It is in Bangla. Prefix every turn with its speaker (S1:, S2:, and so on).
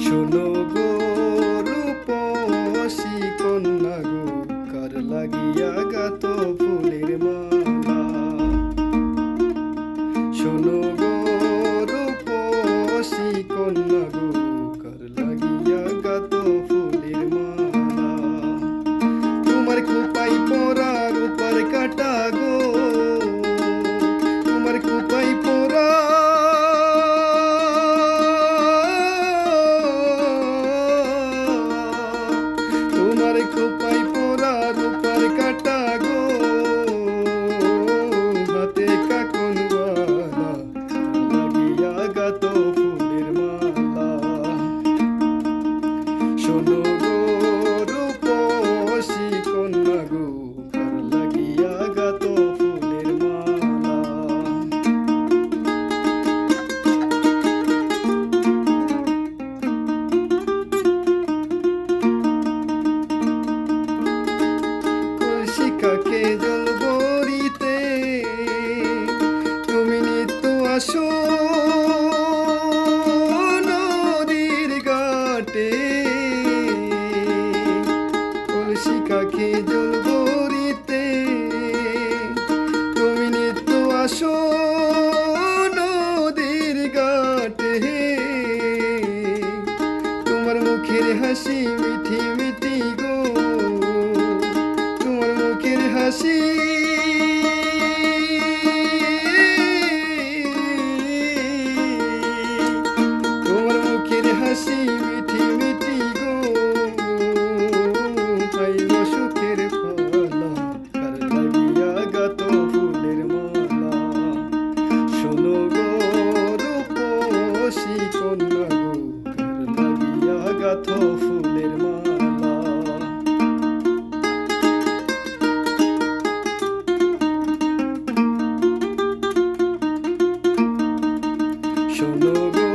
S1: শোনো গো রূপসী কন্যা গো, কার লাগিয়া গাত ফুলের মালা। শোনো গো রূপসী কন্যা গো, কার লাগিয়া গাত ফুলের মালা। তোমার কোপাই পরা রূপার কাটা গো, তোমার কোপাই পরা খোপাই পোড়া রূপার কাটা গো, হাতে কাকন বালা লাগিয়া গাত ফুলের মালা। শোনো গো রূপসী কন্যা গো, কার লাগিয়া গাত ফুলের মালা। কাকে জল ভরিতে তুমি নিত্য আসো নদীর ঘাটে। কলসি কাকে জল ভরিতে তুমি নিত্য আসো নদীর ঘাটে। তোমার মুখের হাসি মিঠি মিঠি গো, তোমার মুখের হাসি তোমার মুখের হাসি মিঠি মিঠি গো, পাইল সুখের ফলা, কার লাগিয়া গাত ফুলের মালা। শোনো গো রূপসী কন্যা গো, কার লাগিয়া গাত ফুলের মালা। শোনো গো